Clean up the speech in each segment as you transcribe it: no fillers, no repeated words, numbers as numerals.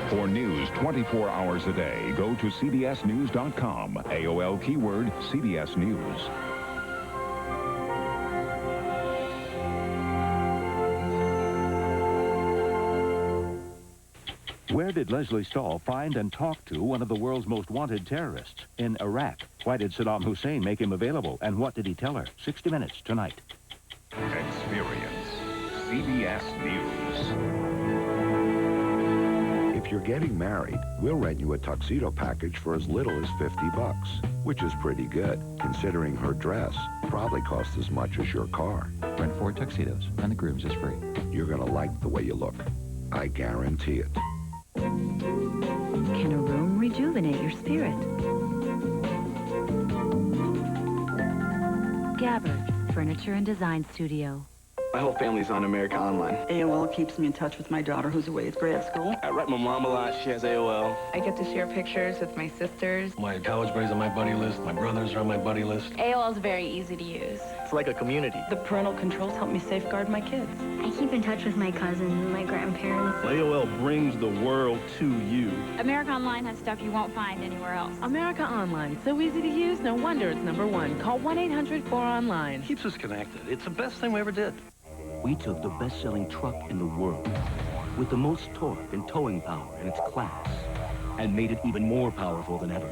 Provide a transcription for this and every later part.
For news 24 hours a day, go to cbsnews.com. AOL keyword CBS News. Where did Leslie Stahl find and talk to one of the world's most wanted terrorists? In Iraq. Why did Saddam Hussein make him available? And what did he tell her? 60 Minutes tonight. Experience CBS News. If you're getting married, we'll rent you a tuxedo package for as little as $50, which is pretty good, considering her dress probably costs as much as your car. Rent 4 tuxedos, and the groom's is free. You're gonna like the way you look. I guarantee it. Can a room rejuvenate your spirit? Gabbard, Furniture and Design Studio. My whole family's on America Online. AOL keeps me in touch with my daughter who's away at grad school. I write my mom a lot. She has AOL. I get to share pictures with my sisters. My college buddies on my buddy list. My brothers are on my buddy list. AOL is very easy to use. It's like a community. The parental controls help me safeguard my kids. I keep in touch with my cousins and my grandparents. AOL brings the world to you. America Online has stuff you won't find anywhere else. America Online, so easy to use, no wonder it's #1. Call 1-800-4ONLINE. Keeps us connected. It's the best thing we ever did. We took the best-selling truck in the world with the most torque and towing power in its class and made it even more powerful than ever.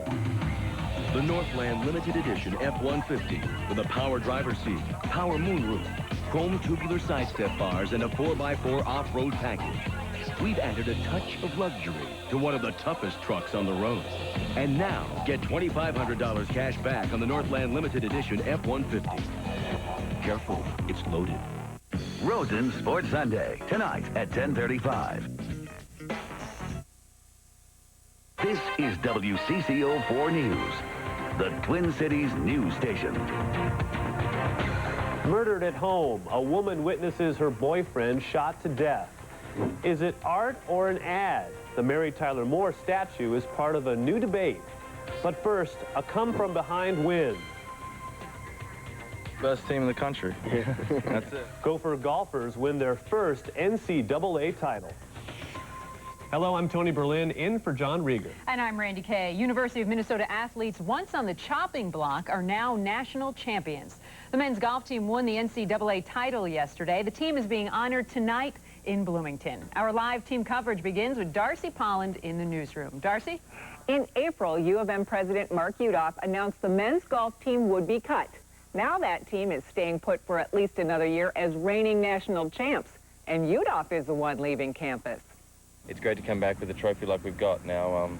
The Northland Limited Edition F-150 with a power driver's seat, power moonroof, chrome tubular side step bars, and a 4x4 off-road package. We've added a touch of luxury to one of the toughest trucks on the road. And now, get $2,500 cash back on the Northland Limited Edition F-150. Careful, it's loaded. Rosen Sports Sunday, tonight at 10:35. This is WCCO 4 News, the Twin Cities news station. Murdered at home, a woman witnesses her boyfriend shot to death. Is it art or an ad? The Mary Tyler Moore statue is part of a new debate. But first, a come-from-behind win. Best team in the country. That's it. Gopher golfers win their first NCAA title. Hello, I'm Tony Berlin, in for John Rieger. And I'm Randy Kay. University of Minnesota athletes once on the chopping block are now national champions. The men's golf team won the NCAA title yesterday. The team is being honored tonight in Bloomington. Our live team coverage begins with Darcy Polland in the newsroom. Darcy? In April, U of M President Mark Yudof announced the men's golf team would be cut. Now that team is staying put for at least another year as reigning national champs, and Yudof is the one leaving campus. It's great to come back with a trophy like we've got now.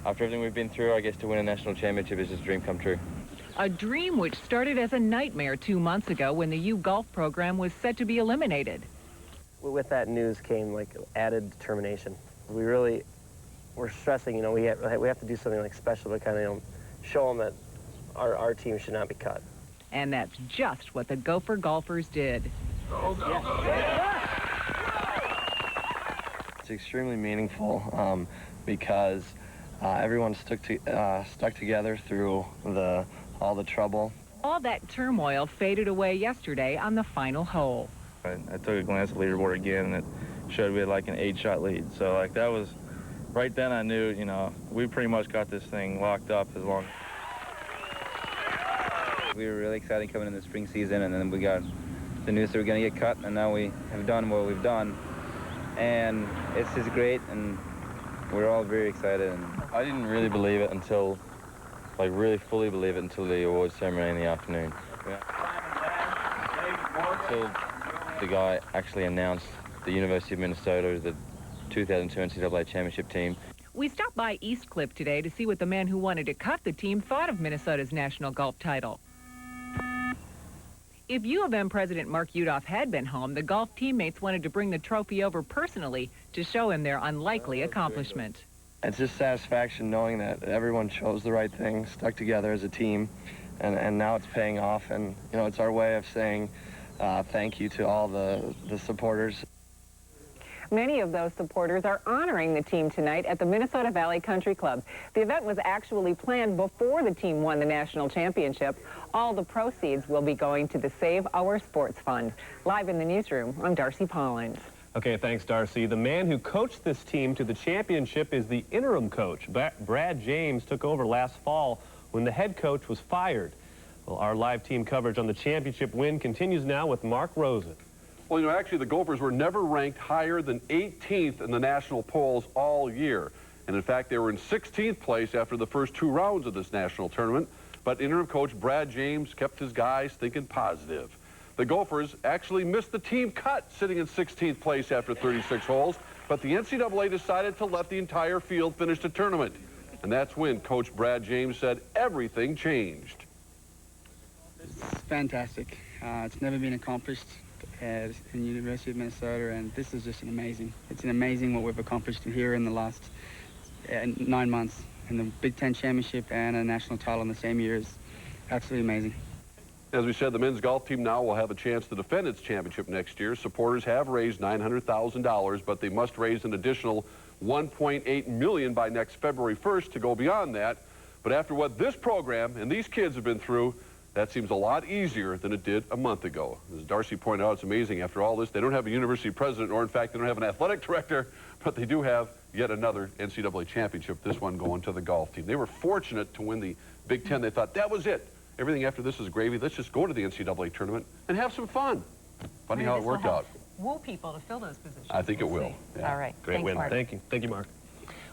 After everything we've been through, I guess to win a national championship is just a dream come true. A dream which started as a nightmare 2 months ago when the U Golf program was set to be eliminated. With that news came like added determination. We're stressing, we have to do something like special to kind of show them that our team should not be cut. And that's just what the Gopher golfers did. It's extremely meaningful because everyone stuck together through all the trouble. All that turmoil faded away yesterday on the final hole. I took a glance at the leaderboard again, and it showed we had like an 8-shot lead. So like that was, right then I knew, we pretty much got this thing locked up as long. We were really excited coming in the spring season, and then we got the news that we're going to get cut, and now we have done what we've done. And it's just great, and we're all very excited. And I didn't really believe it until, really fully believe it until the awards ceremony in the afternoon. Yeah. Until the guy actually announced the University of Minnesota as the 2002 NCAA championship team. We stopped by East Cliff today to see what the man who wanted to cut the team thought of Minnesota's national golf title. If U of M President Mark Yudof had been home, the golf teammates wanted to bring the trophy over personally to show him their unlikely accomplishment. It's just satisfaction knowing that everyone chose the right thing, stuck together as a team, and now it's paying off. And, it's our way of saying thank you to all the supporters. Many of those supporters are honoring the team tonight at the Minnesota Valley Country Club. The event was actually planned before the team won the national championship. All the proceeds will be going to the Save Our Sports Fund. Live in the newsroom, I'm Darcy Polland. Okay, thanks, Darcy. The man who coached this team to the championship is the interim coach. Brad James took over last fall when the head coach was fired. Well, our live team coverage on the championship win continues now with Mark Rosen. Well, you know, actually, the Gophers were never ranked higher than 18th in the national polls all year. And in fact, they were in 16th place after the first 2 rounds of this national tournament. But interim coach Brad James kept his guys thinking positive. The Gophers actually missed the team cut, sitting in 16th place after 36 holes, but the NCAA decided to let the entire field finish the tournament. And that's when Coach Brad James said everything changed. It's fantastic. It's never been accomplished in the University of Minnesota, and this is just it's an amazing what we've accomplished here in the last 9 months. And the Big Ten Championship and a national title in the same year is absolutely amazing. As we said, the men's golf team now will have a chance to defend its championship next year. Supporters have raised $900,000, but they must raise an additional $1.8 million by next February 1st to go beyond that. But after what this program and these kids have been through, that seems a lot easier than it did a month ago. As Darcy pointed out, it's amazing. After all this, they don't have a university president, or in fact, they don't have an athletic director, but they do have yet another NCAA championship, this one going to the golf team. They were fortunate to win the Big Ten. They thought, that was it. Everything after this is gravy. Let's just go to the NCAA tournament and have some fun. Funny how it worked out. Woo people to fill those positions. I think it will. Yeah. All right. Great win. Thank you. Thank you, Mark.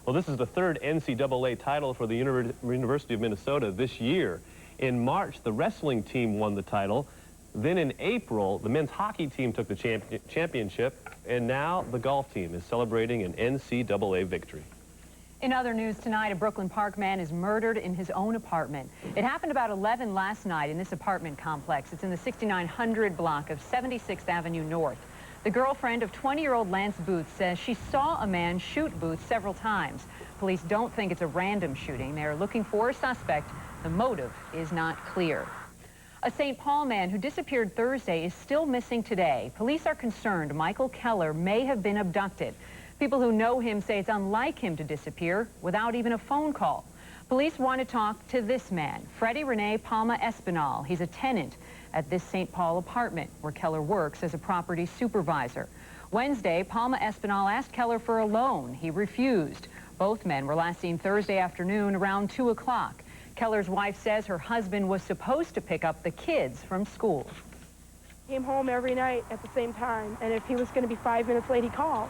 Well, this is the 3rd NCAA title for the University of Minnesota this year. In March, the wrestling team won the title. Then in April, the men's hockey team took the championship. And now the golf team is celebrating an NCAA victory. In other news tonight, a Brooklyn Park man is murdered in his own apartment. It happened about 11 last night in this apartment complex. It's in the 6900 block of 76th Avenue North. The girlfriend of 20-year-old Lance Booth says she saw a man shoot Booth several times. Police don't think it's a random shooting. They are looking for a suspect. The motive is not clear. A St. Paul man who disappeared Thursday is still missing today. Police are concerned Michael Keller may have been abducted. People who know him say it's unlike him to disappear without even a phone call. Police want to talk to this man, Freddie Rene Palma Espinal. He's a tenant at this St. Paul apartment where Keller works as a property supervisor. Wednesday, Palma Espinal asked Keller for a loan. He refused. Both men were last seen Thursday afternoon around 2 o'clock. Keller's wife says her husband was supposed to pick up the kids from school. He came home every night at the same time, and if he was going to be 5 minutes late, he called.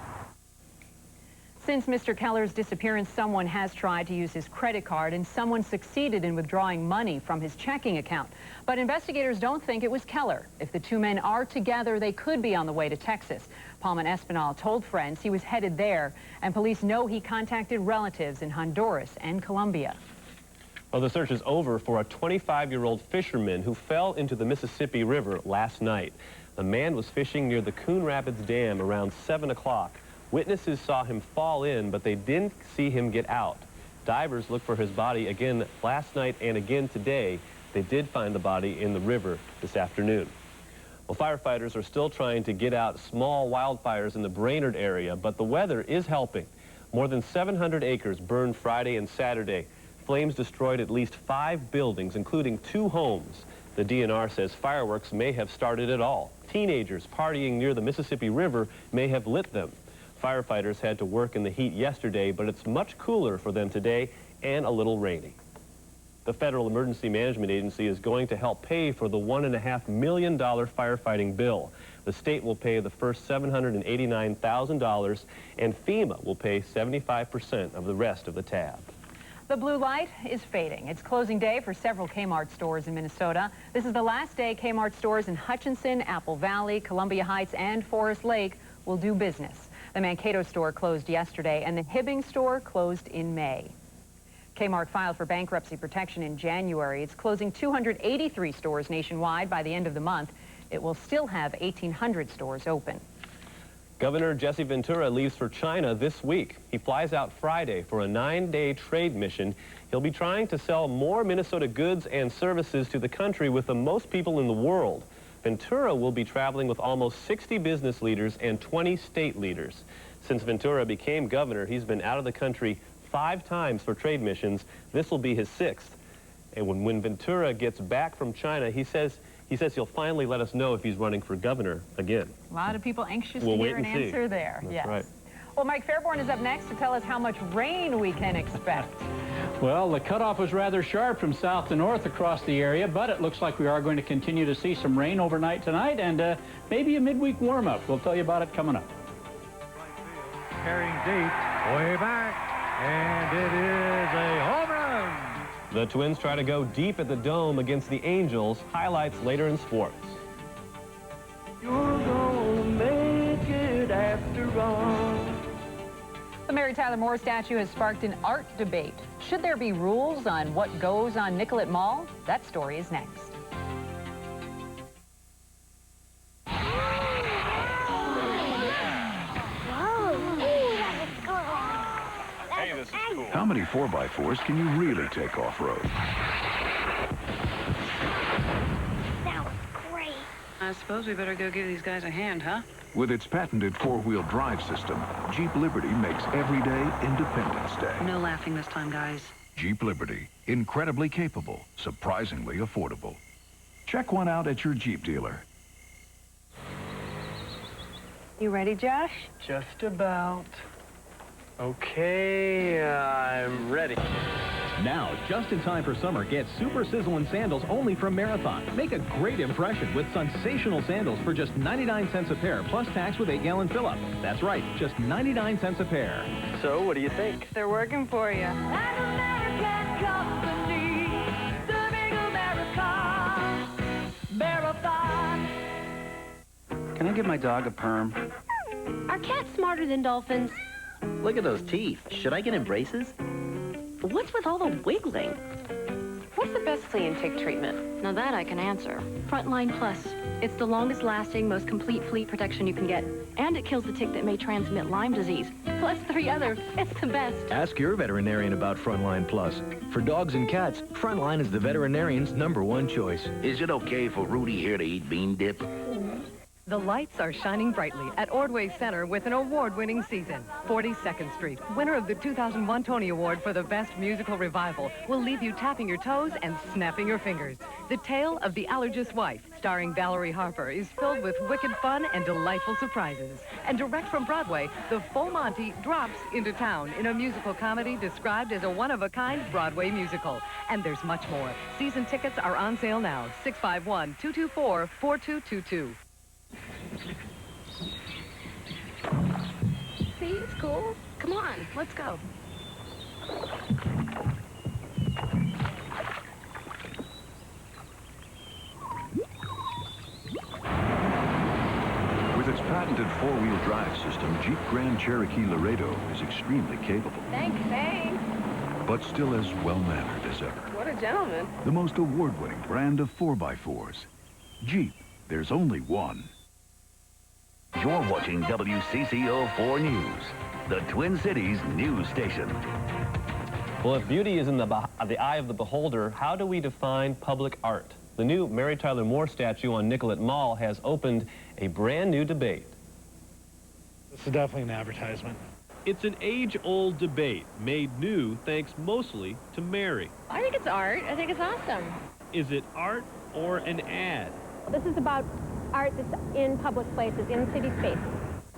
Since Mr. Keller's disappearance, someone has tried to use his credit card, and someone succeeded in withdrawing money from his checking account. But investigators don't think it was Keller. If the two men are together, they could be on the way to Texas. Palma Espinal told friends he was headed there, and police know he contacted relatives in Honduras and Colombia. Well, the search is over for a 25-year-old fisherman who fell into the Mississippi River last night. The man was fishing near the Coon Rapids Dam around 7 o'clock. Witnesses saw him fall in, but they didn't see him get out. Divers looked for his body again last night and again today. They did find the body in the river this afternoon. Well, firefighters are still trying to get out small wildfires in the Brainerd area, but the weather is helping. More than 700 acres burned Friday and Saturday. Flames destroyed at least 5 buildings, including 2 homes. The DNR says fireworks may have started it all. Teenagers partying near the Mississippi River may have lit them. Firefighters had to work in the heat yesterday, but it's much cooler for them today and a little rainy. The Federal Emergency Management Agency is going to help pay for the $1.5 million firefighting bill. The state will pay the first $789,000, and FEMA will pay 75% of the rest of the tab. The blue light is fading. It's closing day for several Kmart stores in Minnesota. This is the last day Kmart stores in Hutchinson, Apple Valley, Columbia Heights, and Forest Lake will do business. The Mankato store closed yesterday, and the Hibbing store closed in May. Kmart filed for bankruptcy protection in January. It's closing 283 stores nationwide by the end of the month. It will still have 1,800 stores open. Governor Jesse Ventura leaves for China this week. He flies out Friday for a 9-day trade mission. He'll be trying to sell more Minnesota goods and services to the country with the most people in the world. Ventura will be traveling with almost 60 business leaders and 20 state leaders. Since Ventura became governor, he's been out of the country 5 times for trade missions. This will be his 6th. And when Ventura gets back from China, he says He says he'll finally let us know if he's running for governor again. A lot of people anxious We'll to wait hear an and see. answer there. That's Yes. right. Well, Mike Fairborn is up next to tell us how much rain we can expect. Well, the cutoff was rather sharp from south to north across the area, but it looks like we are going to continue to see some rain overnight tonight and maybe a midweek warm-up. We'll tell you about it coming up. Carrying deep, way back, and it is a home run. The Twins try to go deep at the Dome against the Angels. Highlights later in sports. You're gonna make it after all. The Mary Tyler Moore statue has sparked an art debate. Should there be rules on what goes on Nicollet Mall? That story is next. Hey, this is cool. How many 4x4s can you really take off-road? That was great. I suppose we better go give these guys a hand, huh? With its patented four-wheel drive system, Jeep Liberty makes everyday Independence Day. No laughing this time, guys. Jeep Liberty, incredibly capable, surprisingly affordable. Check one out at your Jeep dealer. You ready, Josh? Just about. Okay, I'm ready. Now, just in time for summer, get super sizzling sandals only from Marathon. Make a great impression with sensational sandals for just 99 cents a pair, plus tax with 8-gallon fill-up. That's right, just 99 cents a pair. So, what do you think? They're working for you. Can I give my dog a perm? Are cats smarter than dolphins? Look at those teeth. Should I get him braces? What's with all the wiggling? What's the best flea and tick treatment? Now that I can answer. Frontline Plus. It's the longest lasting, most complete flea protection you can get. And it kills the tick that may transmit Lyme disease. Plus 3 others. It's the best. Ask your veterinarian about Frontline Plus. For dogs and cats, Frontline is the veterinarian's #1 choice. Is it okay for Rudy here to eat bean dip? The lights are shining brightly at Ordway Center with an award-winning season. 42nd Street, winner of the 2001 Tony Award for the Best Musical Revival, will leave you tapping your toes and snapping your fingers. The Tale of the Allergist's Wife, starring Valerie Harper, is filled with wicked fun and delightful surprises. And direct from Broadway, the Full Monty drops into town in a musical comedy described as a one-of-a-kind Broadway musical. And there's much more. Season tickets are on sale now. 651-224-4222. See, it's cool. Come on, let's go. With its patented four-wheel drive system, Jeep Grand Cherokee Laredo is extremely capable, Thanks. but still as well-mannered as ever. What a gentleman. The most award-winning brand of 4x4s. Jeep, there's only one. You're watching WCCO 4 News, the Twin Cities news station. Well, if beauty is in the eye of the beholder, how do we define public art? The new Mary Tyler Moore statue on Nicollet Mall has opened a brand new debate. This is definitely an advertisement. It's an age-old debate made new thanks mostly to Mary. I think it's art. I think it's awesome. Is it art or an ad? This is about art that's in public places, in city space.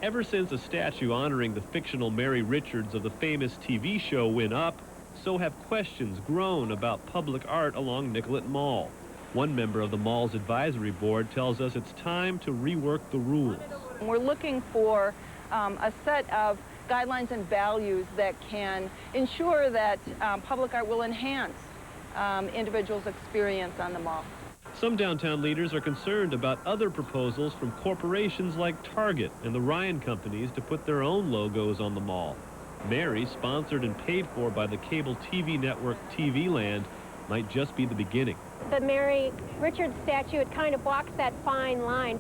Ever since a statue honoring the fictional Mary Richards of the famous TV show went up, so have questions grown about public art along Nicollet Mall. One member of the mall's advisory board tells us it's time to rework the rules. We're looking for a set of guidelines and values that can ensure that public art will enhance individuals' experience on the mall. Some downtown leaders are concerned about other proposals from corporations like Target and the Ryan companies to put their own logos on the mall. Mary, sponsored and paid for by the cable TV network TV Land, might just be the beginning. The Mary Richards statue, it kind of walks that fine line.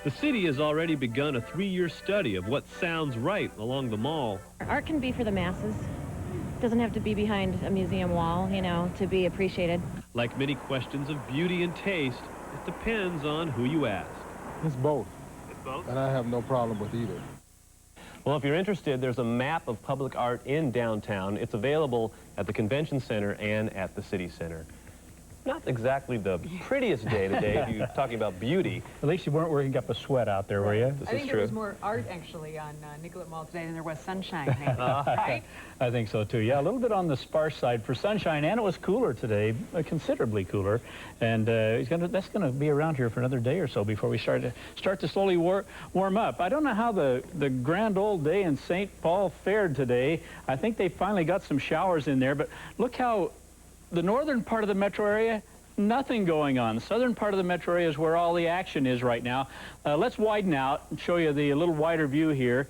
The city has already begun a 3-year study of what sounds right along the mall. Art can be for the masses. Doesn't have to be behind a museum wall, you know, to be appreciated. Like many questions of beauty and taste, it depends on who you ask. It's both. It's both? And I have no problem with either. Well, if you're interested, there's a map of public art in downtown. It's available at the Convention Center and at the City Center. Not exactly the prettiest day today if you're talking about beauty. At least you weren't working up a sweat out there, were you? This I think there was more art, actually, on Nicollet Mall today than there was sunshine, maybe, right? I think so, too. Yeah, a little bit on the sparse side for sunshine, and it was cooler today, considerably cooler. And that's going to be around here for another day or so before we start to slowly warm up. I don't know how the grand old day in St. Paul fared today. I think they finally got some showers in there, but look how the northern part of the metro area, nothing going on. The southern part of the metro area is where all the action is right now. Let's widen out and show you the little wider view here.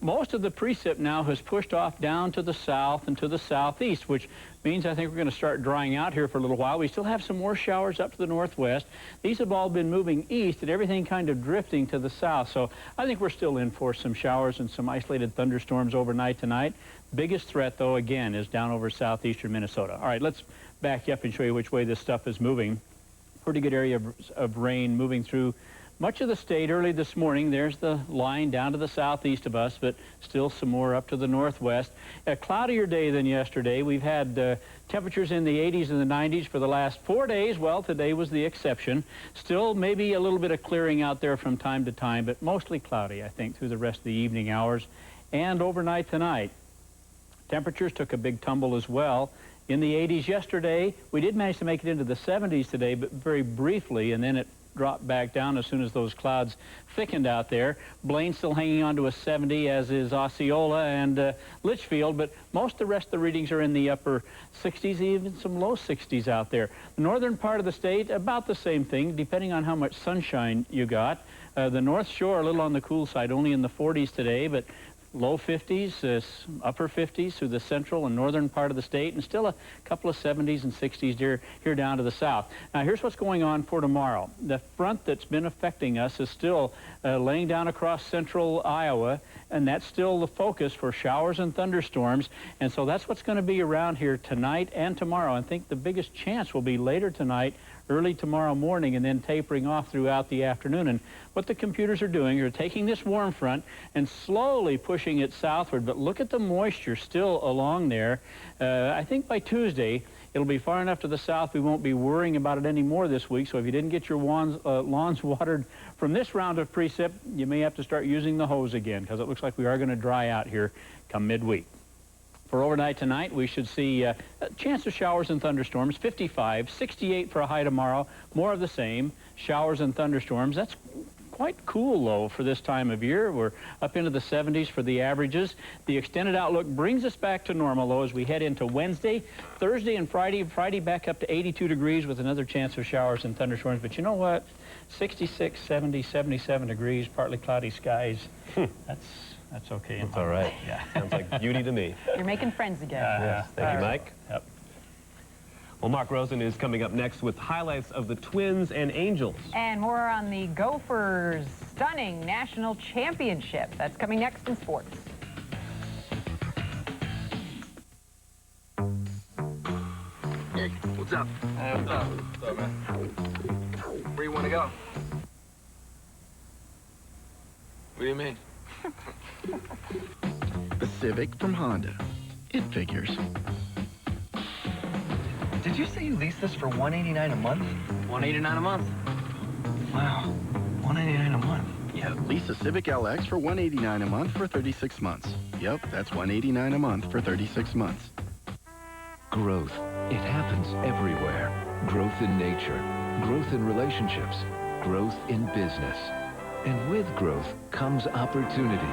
Most of the precip now has pushed off down to the south and to the southeast, which means I think we're going to start drying out here for a little while. We still have some more showers up to the northwest. These have all been moving east and everything kind of drifting to the south. So I think we're still in for some showers and some isolated thunderstorms overnight tonight. Biggest threat, though, again, is down over southeastern Minnesota. All right, let's back you up and show you which way this stuff is moving. Pretty good area of rain moving through much of the state early this morning. There's the line down to the southeast of us, but still some more up to the northwest. A cloudier day than yesterday. We've had temperatures in the 80s and the 90s for the last 4 days. Well, today was the exception. Still maybe a little bit of clearing out there from time to time, but mostly cloudy, I think, through the rest of the evening hours and overnight tonight. Temperatures took a big tumble as well. In the 80s yesterday, we did manage to make it into the 70s today, but very briefly, and then it dropped back down as soon as those clouds thickened out there. Blaine's still hanging on to a 70, as is Osceola and Litchfield, but most of the rest of the readings are in the upper 60s, even some low 60s out there. The northern part of the state, about the same thing, depending on how much sunshine you got. The North Shore, a little on the cool side, only in the 40s today, but low 50s, upper 50s through the central and northern part of the state, and still a couple of 70s and 60s here down to the south. Now, here's what's going on for tomorrow. The front that's been affecting us is still laying down across central Iowa, and that's still the focus for showers and thunderstorms, and so that's what's going to be around here tonight and tomorrow. I think the biggest chance will be later tonight, early tomorrow morning, and then tapering off throughout the afternoon. And what the computers are doing are taking this warm front and slowly pushing it southward. But look at the moisture still along there. I think by Tuesday, it'll be far enough to the south we won't be worrying about it anymore this week. So if you didn't get your lawns watered from this round of precip, you may have to start using the hose again, because it looks like we are going to dry out here come midweek. For overnight tonight, we should see a chance of showers and thunderstorms, 55, 68 for a high tomorrow, more of the same, showers and thunderstorms. That's quite cool, though, for this time of year. We're up into the 70s for the averages. The extended outlook brings us back to normal, though, as we head into Wednesday, Thursday, and Friday. Friday back up to 82 degrees with another chance of showers and thunderstorms. But you know what? 66, 70, 77 degrees, partly cloudy skies. That's okay. That's all right. Yeah. Sounds like beauty to me. You're making friends again. Yes. Thank you, Mike. Yep. Well, Mark Rosen is coming up next with highlights of the Twins and Angels. And more on the Gophers' stunning national championship. That's coming next in sports. Hey, what's up? What's up? What's up, man? Where you want to go? What do you mean? The Civic from Honda. It figures. Did you say you leased this for $189 a month? $189 a month. Wow, $189 a month. Yeah, lease a Civic LX for $189 a month for 36 months. Yep, that's $189 a month for 36 months. Growth. It happens everywhere. Growth in nature, growth in relationships, growth in business. And with growth comes opportunity.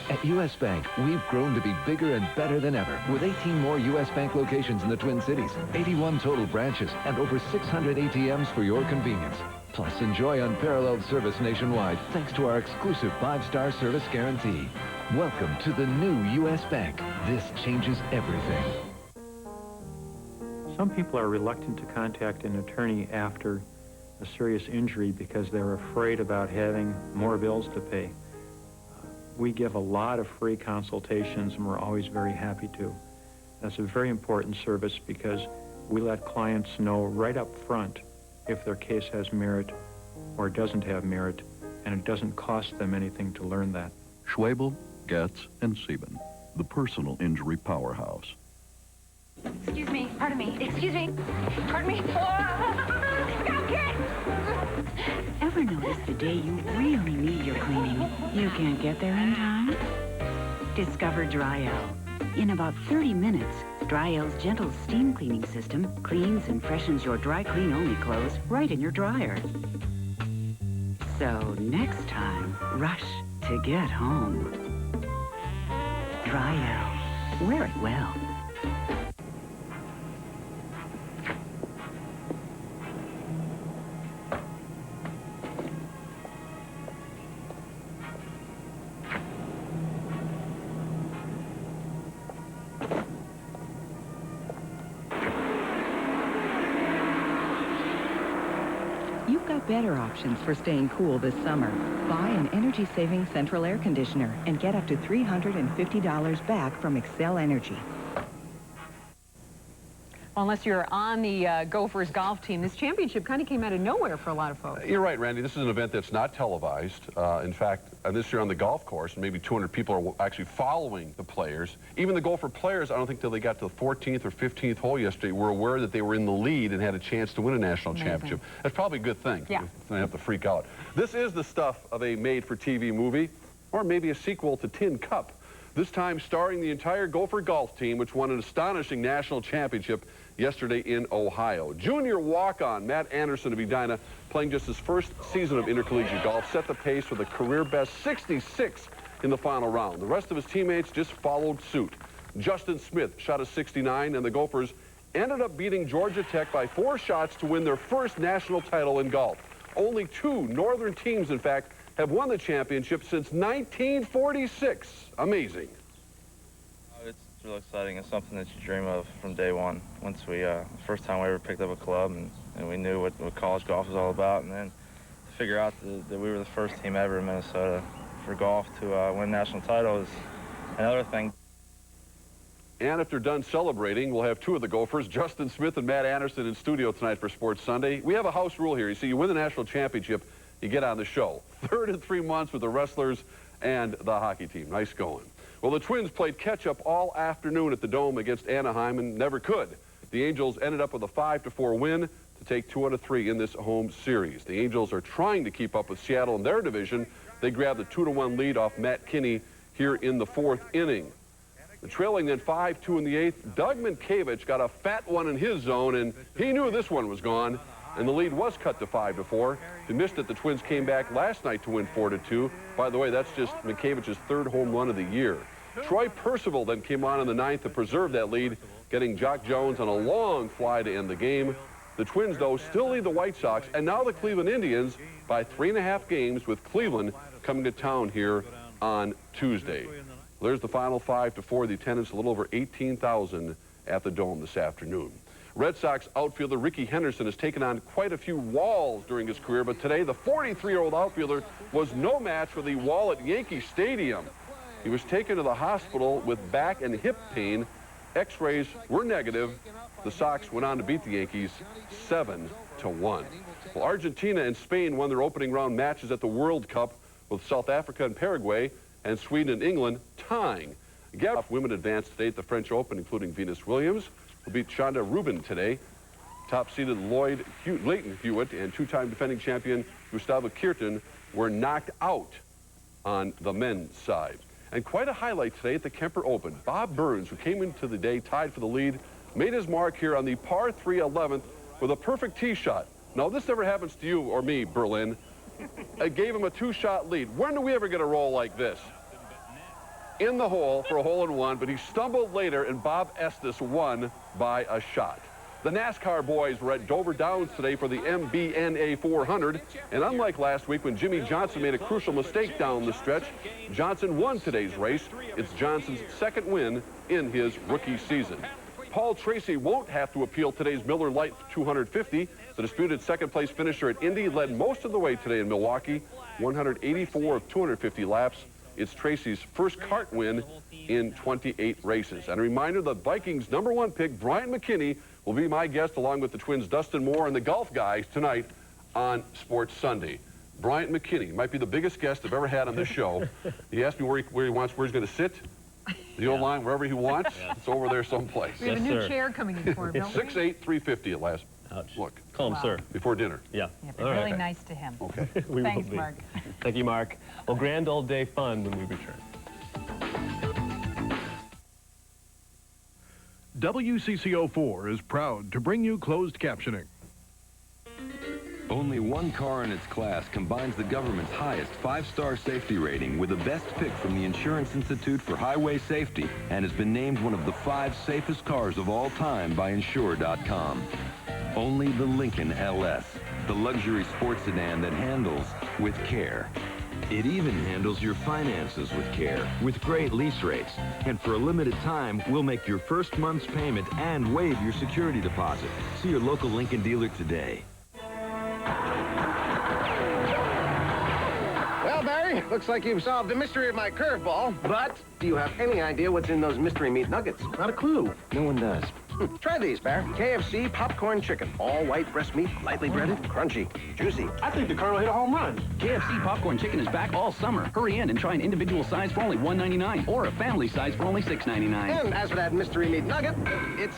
At U.S. Bank, we've grown to be bigger and better than ever, with 18 more U.S. Bank locations in the Twin Cities, 81 total branches, and over 600 ATMs for your convenience. Plus, enjoy unparalleled service nationwide, thanks to our exclusive 5-star service guarantee. Welcome to the new U.S. Bank. This changes everything. Some people are reluctant to contact an attorney after a serious injury because they're afraid about having more bills to pay. We give a lot of free consultations, and we're always very happy to. That's a very important service because we let clients know right up front if their case has merit or doesn't have merit, and it doesn't cost them anything to learn that. Schwabel, Getz, and Sieben, the personal injury powerhouse. Excuse me. Pardon me. Excuse me. Pardon me. Go, kid! Ever notice the day you really need your cleaning, you can't get there in time? Discover Dry-L. In about 30 minutes, Dry-L's gentle steam cleaning system cleans and freshens your dry clean-only clothes right in your dryer. So next time, rush to get home. Dry-L. Wear it well. You've got better options for staying cool this summer. Buy an energy-saving central air conditioner and get up to $350 back from Excel Energy. Well, unless you're on the Gophers golf team, this championship kind of came out of nowhere for a lot of folks. You're right, Randy. This is an event that's not televised. In fact, this year on the golf course, maybe 200 people are actually following the players. Even the Gopher players, I don't think till they got to the 14th or 15th hole yesterday, were aware that they were in the lead and had a chance to win a national championship. That's probably a good thing. Yeah. They don't have to freak out. This is the stuff of a made-for-TV movie, or maybe a sequel to Tin Cup. This time starring the entire Gopher golf team, which won an astonishing national championship yesterday in Ohio. Junior walk-on Matt Anderson of Edina, playing just his first season of intercollegiate golf, set the pace with a career-best 66 in the final round. The rest of his teammates just followed suit. Justin Smith shot a 69, and the Gophers ended up beating Georgia Tech by 4 shots to win their first national title in golf. Only 2 northern teams, in fact, have won the championship since 1946. Amazing. It's real exciting. It's something that you dream of from day one. Once we, first time we ever picked up a club and we knew what college golf was all about, and then to figure out that we were the first team ever in Minnesota for golf to win national title is another thing. And if they're done celebrating, we'll have 2 of the Gophers, Justin Smith and Matt Anderson, in studio tonight for Sports Sunday. We have a house rule here. You see, you win the national championship, you get on the show. 3rd in 3 months with the wrestlers and the hockey team. Nice going. Well, the Twins played catch-up all afternoon at the Dome against Anaheim and never could. The Angels ended up with a 5-4 win to take 2 out of 3 in this home series. The Angels are trying to keep up with Seattle in their division. They grabbed the 2-1 lead off Matt Kinney here in the 4th inning. The trailing then 5-2 in the 8th. Doug Minkiewicz got a fat one in his zone, and he knew this one was gone. And the lead was cut to 5-4. He missed it. The Twins came back last night to win 4-2. By the way, that's just Minkiewicz's 3rd home run of the year. Troy Percival then came on in the 9th to preserve that lead, getting Jock Jones on a long fly to end the game. The Twins, though, still lead the White Sox, and now the Cleveland Indians by 3.5 games, with Cleveland coming to town here on Tuesday. There's the final 5-4. The attendance a little over 18,000 at the Dome this afternoon. Red Sox outfielder Ricky Henderson has taken on quite a few walls during his career, but today the 43-year-old outfielder was no match for the wall at Yankee Stadium. He was taken to the hospital with back and hip pain. X-rays were negative. The Sox went on to beat the Yankees 7-1. Well, Argentina and Spain won their opening round matches at the World Cup, with South Africa and Paraguay and Sweden and England tying. Women advanced today at the French Open, including Venus Williams, who beat Shonda Rubin today. Top-seeded Leighton Hewitt and 2-time defending champion Gustavo Kirten were knocked out on the men's side. And quite a highlight today at the Kemper Open. Bob Burns, who came into the day tied for the lead, made his mark here on the par 3 11th with a perfect tee shot. Now, this never happens to you or me, Berlin. It gave him a 2-shot lead. When do we ever get a roll like this? In the hole for a hole-in-one, but he stumbled later, and Bob Estes won by a shot. The NASCAR boys were at Dover Downs today for the MBNA 400, and unlike last week when Jimmy Johnson made a crucial mistake down the stretch, Johnson won today's race. It's Johnson's 2nd win in his rookie season. Paul Tracy won't have to appeal today's Miller Lite 250. The disputed 2nd-place finisher at Indy led most of the way today in Milwaukee, 184 of 250 laps. It's Tracy's first kart win in 28 races. And a reminder, the Vikings' #1 pick, Bryant McKinney, will be my guest along with the Twins' Dustin Moore and the golf guys tonight on Sports Sunday. Bryant McKinney might be the biggest guest I've ever had on this show. He asked me where he's going to sit. The old line, wherever he wants, it's over there someplace. We have a new chair coming in for him, don't we? 6'8", 350 at last look. Call him sir. Before dinner. Yeah. Yeah, be really nice to him. Okay. We Thanks, will be. Mark. Thank you, Mark. Well, grand old day fun when we return. WCCO 4 is proud to bring you closed captioning. Only one car in its class combines the government's highest 5-star safety rating with the best pick from the Insurance Institute for Highway Safety and has been named one of the 5 safest cars of all time by Insure.com. Only the Lincoln LS, the luxury sports sedan that handles with care. It even handles your finances with care, with great lease rates. And for a limited time, we'll make your first month's payment and waive your security deposit. See your local Lincoln dealer today. Well, Barry, looks like you've solved the mystery of my curveball, but do you have any idea what's in those mystery meat nuggets? Not a clue. No one does. Try these, Barry. KFC popcorn chicken. All white breast meat, lightly breaded, crunchy, juicy. I think the Colonel hit a home run. KFC popcorn chicken is back all summer. Hurry in and try an individual size for only $1.99 or a family size for only $6.99. And as for that mystery meat nugget, it's...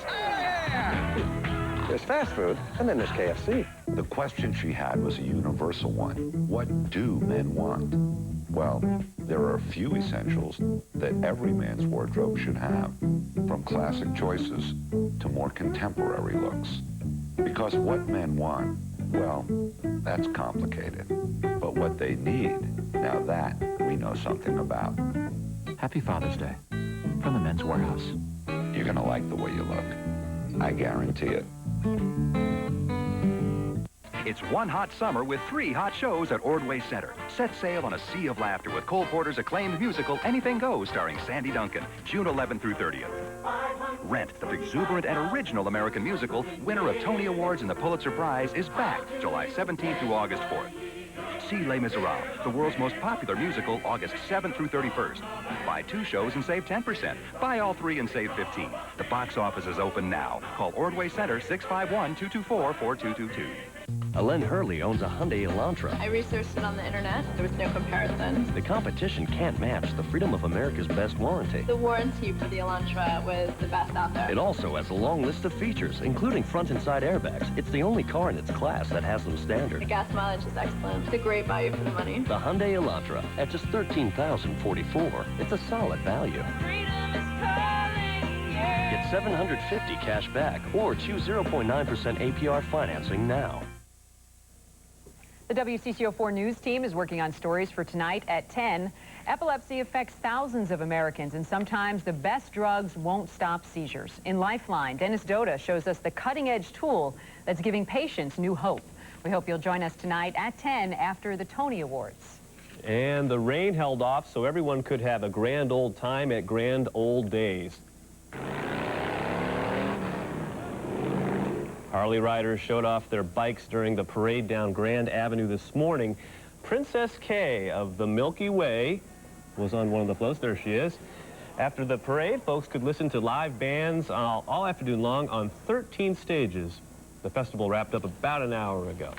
There's fast food, and then there's KFC. The question she had was a universal one. What do men want? Well, there are a few essentials that every man's wardrobe should have, from classic choices to more contemporary looks. Because what men want, well, that's complicated. But what they need, now that we know something about. Happy Father's Day from the Men's Warehouse. You're gonna like the way you look. I guarantee it. It's one hot summer with 3 hot shows at Ordway Center. Set sail on a sea of laughter with Cole Porter's acclaimed musical Anything Goes, starring Sandy Duncan, June 11th through 30th. Rent, the exuberant and original American musical, winner of Tony Awards and the Pulitzer Prize, is back July 17th through August 4th. See Les Miserables, the world's most popular musical, August 7th through 31st. Buy 2 shows and save 10%. Buy all 3 and save 15%. The box office is open now. Call Ordway Center 651-224-4222. Alen Hurley owns a Hyundai Elantra. I researched it on the internet. There was no comparison. The competition can't match the Freedom of America's best warranty. The warranty for the Elantra was the best out there. It also has a long list of features, including front and side airbags. It's the only car in its class that has them standard. The gas mileage is excellent. It's a great value for the money. The Hyundai Elantra, at just $13,044, it's a solid value. Get $750 cash back or choose 0.9% APR financing now. The WCCO 4 News team is working on stories for tonight at 10. Epilepsy affects thousands of Americans, and sometimes the best drugs won't stop seizures. In Lifeline, Dennis Doda shows us the cutting-edge tool that's giving patients new hope. We hope you'll join us tonight at 10 after the Tony Awards. And the rain held off so everyone could have a grand old time at Grand Old Days. Harley riders showed off their bikes during the parade down Grand Avenue this morning. Princess Kay of the Milky Way was on one of the floats. There she is. After the parade, folks could listen to live bands all afternoon long on 13 stages. The festival wrapped up about an hour ago.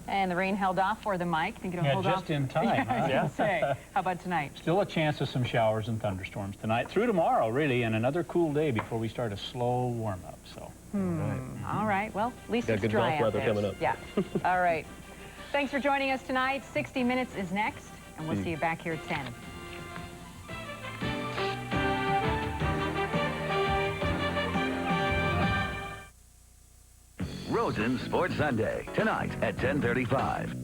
And the rain held off for the mic. Think it'll hold off? Just in time. Yeah, I was gonna say. How about tonight? Still a chance of some showers and thunderstorms tonight through tomorrow, really, and another cool day before we start a slow warm-up. So. All right. Well, at least Got it's good dry golf out weather there. coming up. Yeah. All right. Thanks for joining us tonight. 60 Minutes is next, and we'll see you back here at 10. Rosen Sports Sunday, tonight at 10:35.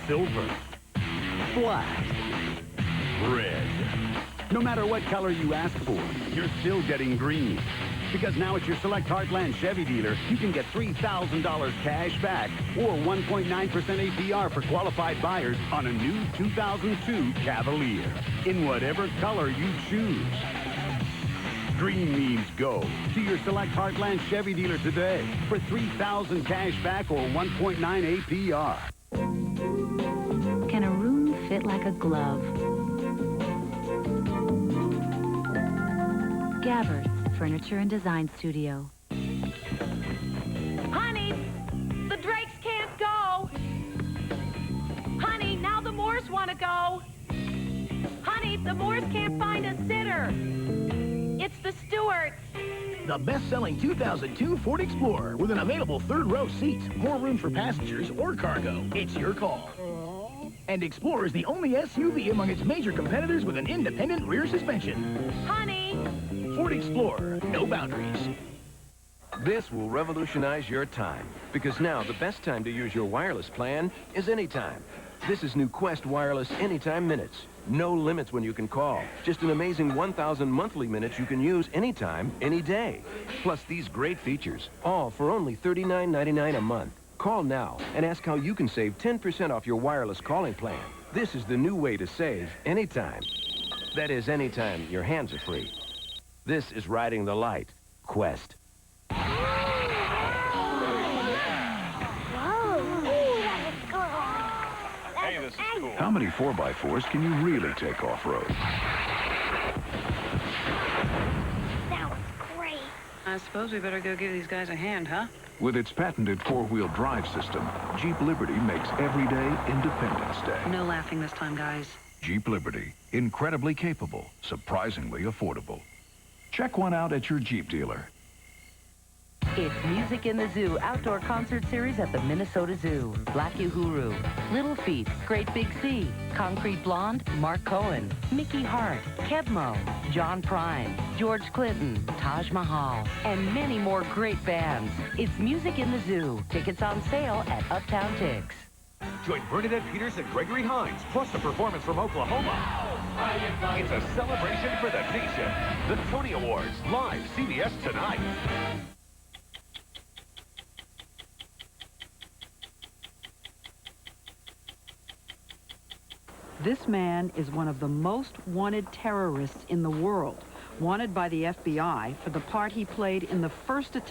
Silver, black, red. No matter what color you ask for, you're still getting green. Because now at your Select Heartland Chevy dealer, you can get $3,000 cash back or 1.9% APR for qualified buyers on a new 2002 Cavalier in whatever color you choose. Green means go to your Select Heartland Chevy dealer today for $3,000 cash back or 1.9 APR. Can a room fit like a glove? Gabbard Furniture and Design Studio. Honey, the Drakes can't go. Honey, now the Moores want to go. Honey, The Moores can't find a sitter. It's the Stewarts. The best-selling 2002 Ford Explorer with an available third-row seat, more room for passengers or cargo. It's your call. And Explorer is the only SUV among its major competitors with an independent rear suspension. Honey! Ford Explorer, no boundaries. This will revolutionize your time, because now the best time to use your wireless plan is anytime. This is new Quest Wireless Anytime Minutes. No limits when you can call. Just an amazing 1,000 monthly minutes you can use anytime, any day. Plus these great features, all for only $39.99 a month. Call now and ask how you can save 10% off your wireless calling plan. This is the new way to save anytime. That is, anytime your hands are free. This is riding the light. Quest. How many 4x4s can you really take off-road? That was great. I suppose we better go give these guys a hand, huh? With its patented four-wheel drive system, Jeep Liberty makes everyday Independence Day. No laughing this time, guys. Jeep Liberty, incredibly capable, surprisingly affordable. Check one out at your Jeep dealer. It's Music in the Zoo Outdoor Concert Series at the Minnesota Zoo. Black Uhuru, Little Feat, Great Big Sea, Concrete Blonde, Mark Cohen, Mickey Hart, Kebmo, John Prine, George Clinton, Taj Mahal, and many more great bands. It's Music in the Zoo. Tickets on sale at Uptown Tix. Join Bernadette Peters and Gregory Hines, plus a performance from Oklahoma. It's a celebration for the nation. The Tony Awards, live CBS tonight. This man is one of the most wanted terrorists in the world, wanted by the FBI for the part he played in the first attempt